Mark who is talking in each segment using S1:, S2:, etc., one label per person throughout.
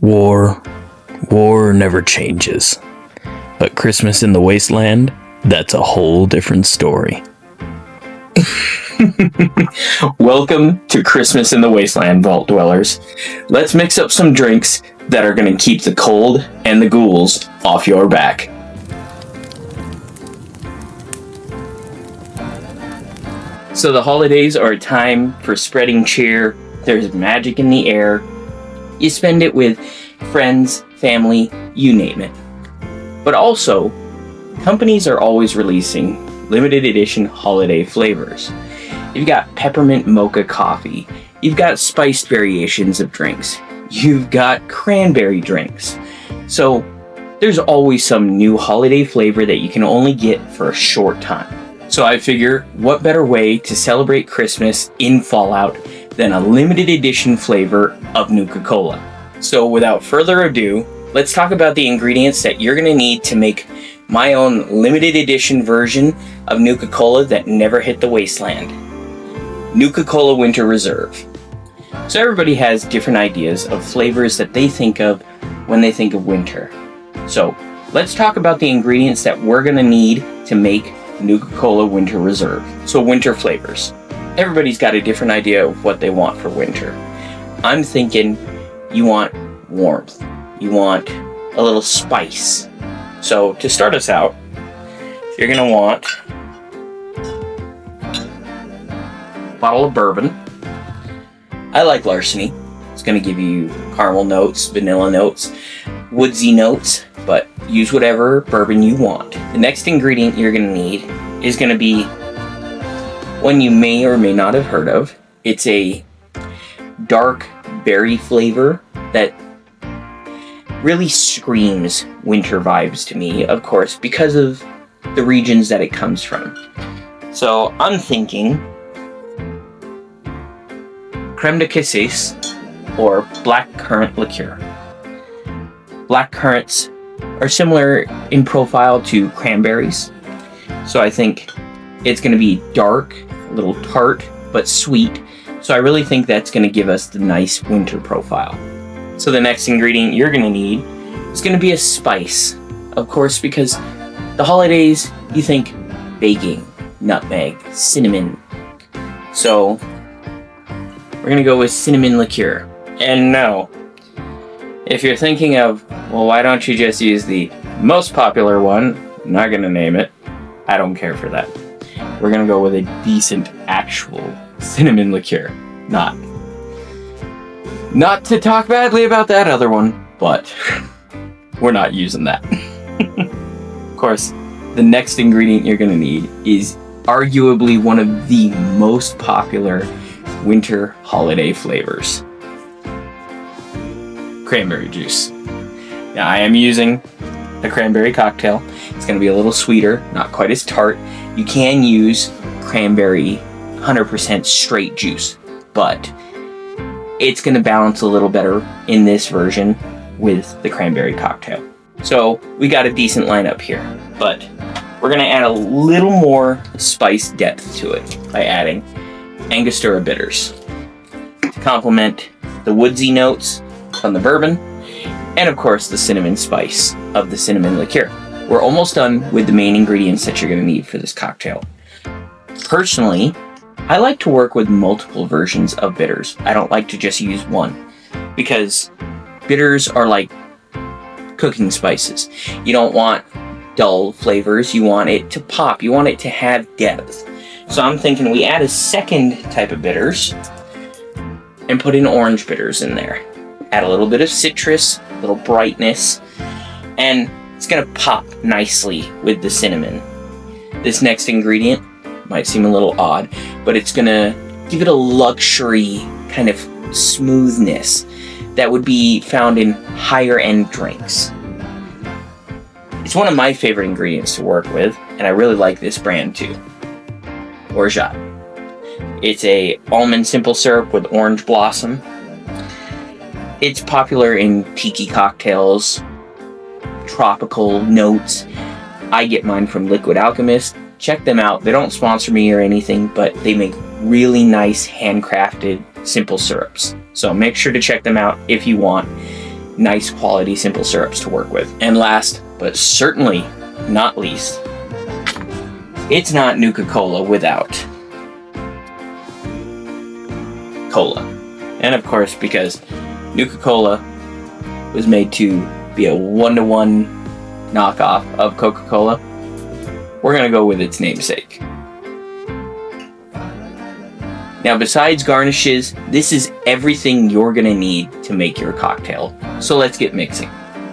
S1: War never changes. But Christmas in the Wasteland, that's a whole different story.
S2: Welcome to Christmas in the Wasteland, Vault Dwellers. Let's mix up some drinks that are going to keep the cold and the ghouls off your back. So the holidays are a time for spreading cheer. There's magic in the air. You spend it with friends, family, you name it. But also, companies are always releasing limited edition holiday flavors. You've got peppermint mocha coffee. You've got spiced variations of drinks. You've got cranberry drinks. So there's always some new holiday flavor that you can only get for a short time. So I figure, what better way to celebrate Christmas in Fallout than a limited edition flavor of Nuka-Cola. So without further ado, let's talk about the ingredients that you're going to need to make my own limited edition version of Nuka-Cola that never hit the wasteland. Nuka-Cola Winter Reserve. So everybody has different ideas of flavors that they think of when they think of winter. So let's talk about the ingredients that we're going to need to make Nuka-Cola Winter Reserve. So winter flavors. Everybody's got a different idea of what they want for winter. I'm thinking you want warmth. You want a little spice. So to start us out, you're going to want a bottle of bourbon. I like Larceny. It's going to give you caramel notes, vanilla notes, woodsy notes, but use whatever bourbon you want. The next ingredient you're going to need is going to be one you may or may not have heard of. It's a dark berry flavor that really screams winter vibes to me, of course, because of the regions that it comes from. So I'm thinking creme de cassis or black currant liqueur. Black currants are similar in profile to cranberries, so I think it's going to be dark, a little tart, but sweet. So I really think that's going to give us the nice winter profile. So the next ingredient you're going to need is going to be a spice. Of course, because the holidays, you think baking, nutmeg, cinnamon. So we're going to go with cinnamon liqueur. And no, if you're thinking of, well, why don't you just use the most popular one? I'm not going to name it. I don't care for that. We're going to go with a decent actual cinnamon liqueur. Not to talk badly about that other one, but we're not using that. Of course, the next ingredient you're going to need is arguably one of the most popular winter holiday flavors. Cranberry juice. Now, I am using a cranberry cocktail. It's going to be a little sweeter, not quite as tart. You can use cranberry 100% straight juice, but it's going to balance a little better in this version with the cranberry cocktail. So we got a decent lineup here, but we're going to add a little more spice depth to it by adding Angostura bitters to complement the woodsy notes from the bourbon and, of course, the cinnamon spice of the cinnamon liqueur. We're almost done with the main ingredients that you're going to need for this cocktail. Personally, I like to work with multiple versions of bitters. I don't like to just use one, because bitters are like cooking spices. You don't want dull flavors. You want it to pop. You want it to have depth. So I'm thinking we add a second type of bitters and put in orange bitters in there. Add a little bit of citrus, a little brightness, and it's going to pop nicely with the cinnamon. This next ingredient might seem a little odd, but it's going to give it a luxury kind of smoothness that would be found in higher end drinks. It's one of my favorite ingredients to work with, and I really like this brand too. Orgeat. It's a almond simple syrup with orange blossom. It's popular in tiki cocktails, tropical notes. I get mine from Liquid Alchemist. Check them out. They don't sponsor me or anything, but they make really nice handcrafted simple syrups. So make sure to check them out if you want. nice quality simple syrups to work with. And last, but certainly not least, it's not Nuka-Cola without cola. And of course, because Nuka-Cola was made to be a one-to-one knockoff of Coca-Cola, we're going to go with its namesake. Now, besides garnishes, this is everything you're going to need to make your cocktail. So let's get mixing.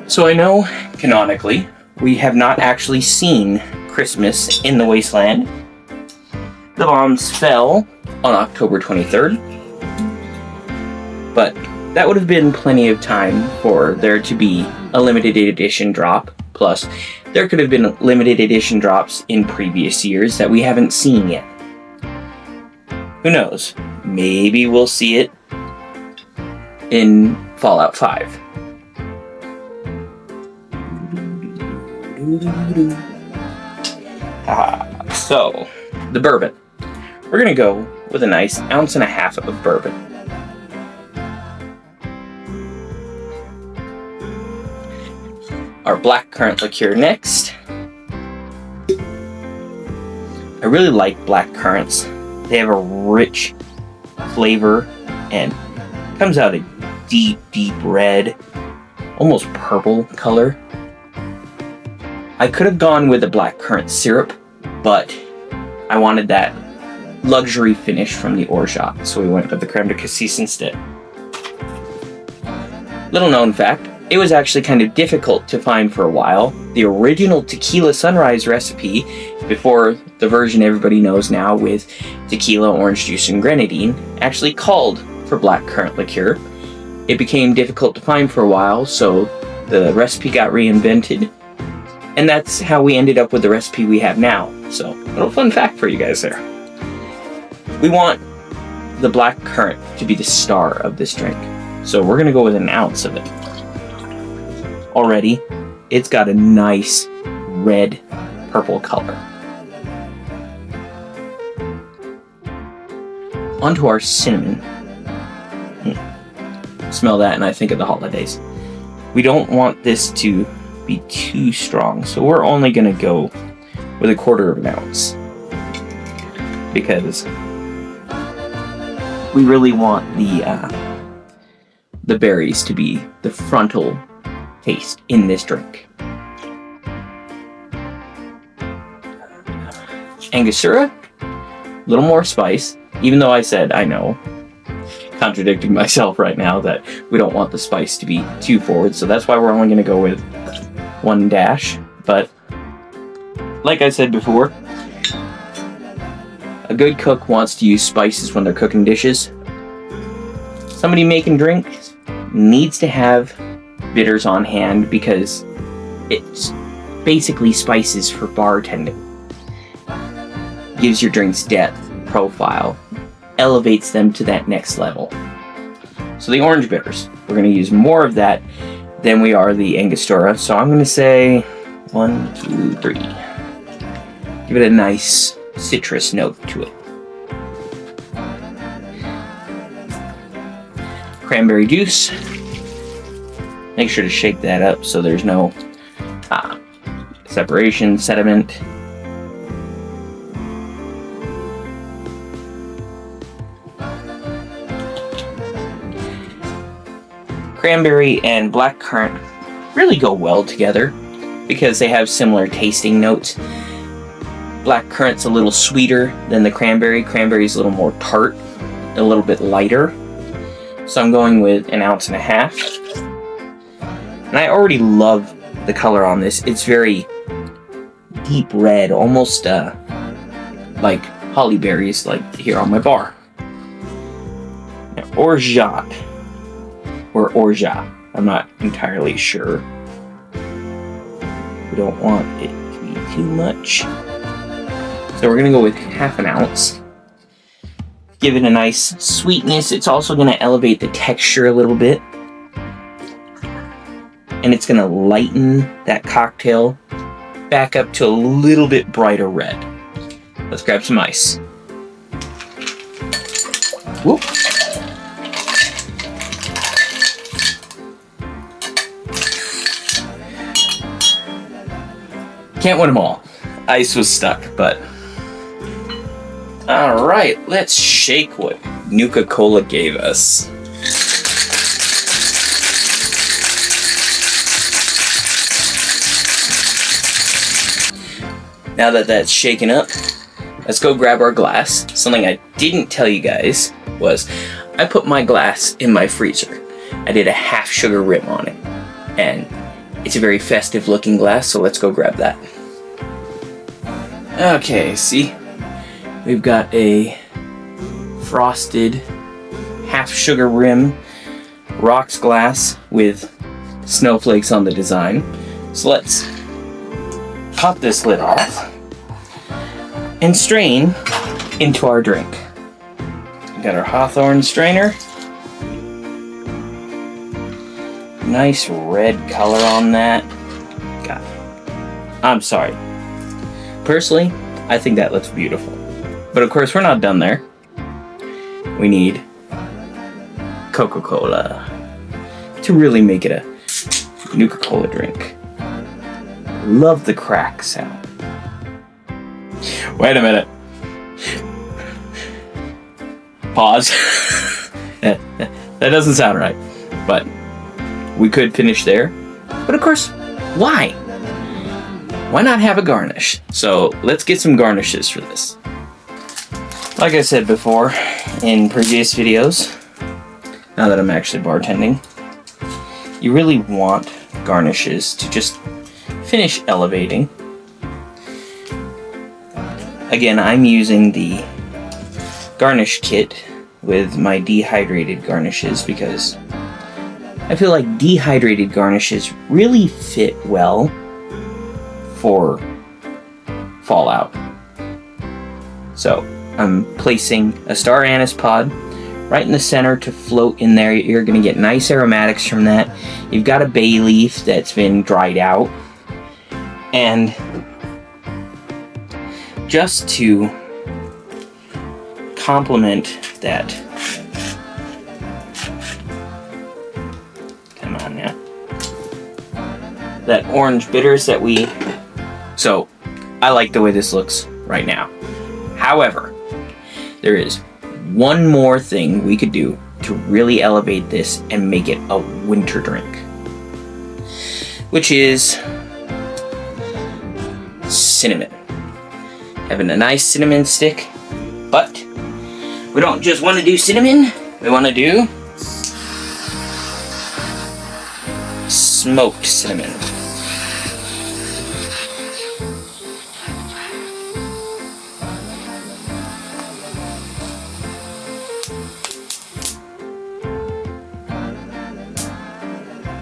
S2: So I know, canonically, we have not actually seen Christmas in the Wasteland. The bombs fell on October 23rd, but that would have been plenty of time for there to be a limited edition drop. Plus, there could have been limited edition drops in previous years that we haven't seen yet. Who knows? Maybe we'll see it in Fallout 5. So, the bourbon. We're going to go with a nice 1.5 ounces of bourbon. Our black currant liqueur next. I really like black currants. They have a rich flavor and comes out a deep, deep red, almost purple color. I could have gone with a black currant syrup, but I wanted that luxury finish from the orgeat, so we went with the creme de cassis instead. Little known fact, it was actually kind of difficult to find for a while. The original tequila sunrise recipe, before the version everybody knows now with tequila, orange juice, and grenadine, actually called for black currant liqueur. It became difficult to find for a while, so the recipe got reinvented, and that's how we ended up with the recipe we have now. So, a little fun fact for you guys there. We want the black currant to be the star of this drink, so we're going to go with 1 ounce of it. Already, it's got a nice red purple color. Onto our cinnamon. Smell that and I think of the holidays. We don't want this to be too strong, so we're only going to go with 1/4 ounce. Because we really want the berries to be the frontal taste in this drink. Angostura, a little more spice, even though I said, I know, contradicting myself right now, that we don't want the spice to be too forward, so that's why we're only going to go with 1 dash. But like I said before, a good cook wants to use spices when they're cooking dishes. Somebody making drinks needs to have bitters on hand because it's basically spices for bartending. Gives your drinks depth, profile, elevates them to that next level. So the orange bitters, we're going to use more of that than we are the Angostura. So I'm going to say 1, 2, 3. Give it a nice citrus note to it. Cranberry juice. Make sure to shake that up so there's no separation, sediment. Cranberry and black currant really go well together because they have similar tasting notes. Black currant's a little sweeter than the cranberry. Cranberry's a little more tart, a little bit lighter. So I'm going with 1.5 ounces. And I already love the color on this. It's very deep red, almost like holly berries, like here on my bar. Now, orgeat, or orgeat, I'm not entirely sure. We don't want it to be too much. So we're going to go with 1/2 ounce. Give it a nice sweetness. It's also going to elevate the texture a little bit. And it's going to lighten that cocktail back up to a little bit brighter red. Let's grab some ice. Whoop. Can't win them all. Ice was stuck, but... Alright, let's shake what Nuka-Cola gave us. Now that that's shaken up, let's go grab our glass. Something I didn't tell you guys was I put my glass in my freezer. I did a half sugar rim on it. And it's a very festive looking glass, so let's go grab that. Okay, see? We've got a frosted half sugar rim rocks glass with snowflakes on the design. So let's pop this lid off and strain into our drink. We got our Hawthorne strainer. Nice red color on that. God, I'm sorry. Personally, I think that looks beautiful. But of course, we're not done there. We need Coca-Cola to really make it a Nuka-Cola drink. Love the crack sound. Wait a minute. Pause. That doesn't sound right. But we could finish there. But of course, why? Why not have a garnish? So let's get some garnishes for this. Like I said before in previous videos, now that I'm actually bartending, you really want garnishes to just finish elevating. Again, I'm using the garnish kit with my dehydrated garnishes because I feel like dehydrated garnishes really fit well for fallout. So I'm placing a star anise pod right in the center to float in there. You're going to get nice aromatics from that. You've got a bay leaf that's been dried out. And just to complement that, come on now, that orange bitters that we, so I like the way this looks right now. However, there is one more thing we could do to really elevate this and make it a winter drink, which is cinnamon. Having a nice cinnamon stick, but we don't just want to do cinnamon, we want to do smoked cinnamon.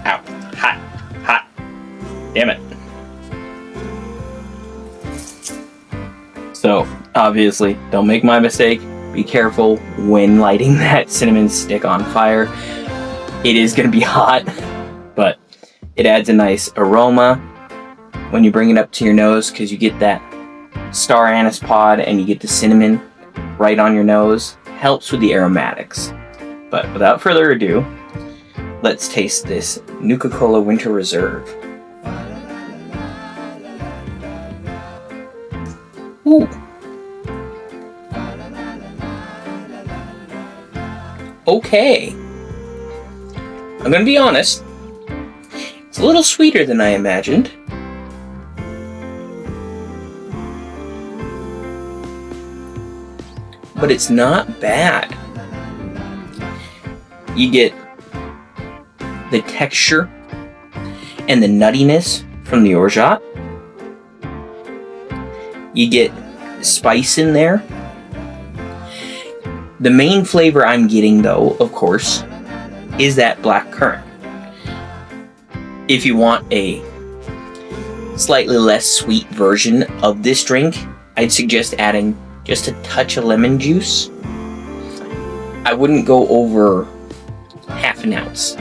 S2: Ow, hot, damn it. So, obviously, don't make my mistake. Be careful when lighting that cinnamon stick on fire. It is going to be hot, but it adds a nice aroma when you bring it up to your nose because you get that star anise pod and you get the cinnamon right on your nose. Helps with the aromatics. But without further ado, let's taste this Nuka-Cola Winter Reserve. Ooh. Okay. I'm gonna be honest. It's a little sweeter than I imagined. But it's not bad. You get the texture and the nuttiness from the orgeat. You get spice in there. The main flavor I'm getting, though, of course, is that black currant. If you want a slightly less sweet version of this drink, I'd suggest adding just a touch of lemon juice. I wouldn't go over half an ounce,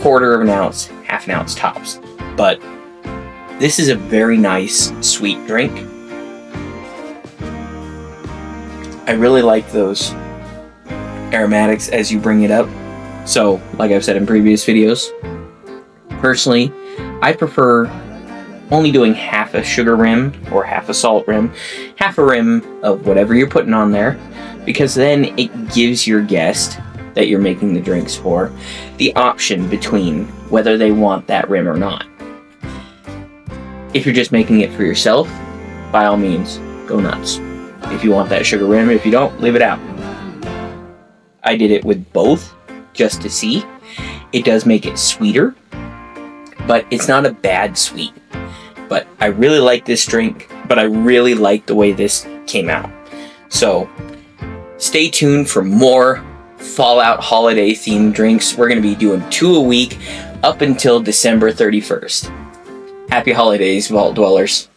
S2: quarter of an ounce, half an ounce tops. But this is a very nice sweet drink. I really like those aromatics as you bring it up. So, like I've said in previous videos, personally, I prefer only doing half a sugar rim or half a salt rim, half a rim of whatever you're putting on there, because then it gives your guest that you're making the drinks for the option between whether they want that rim or not. If you're just making it for yourself, by all means, go nuts. If you want that sugar rim, if you don't, leave it out. I did it with both just to see. It does make it sweeter, but it's not a bad sweet. But I really like this drink, but I really like the way this came out. So stay tuned for more Fallout holiday themed drinks. We're going to be doing 2 a week up until December 31st. Happy holidays, Vault Dwellers.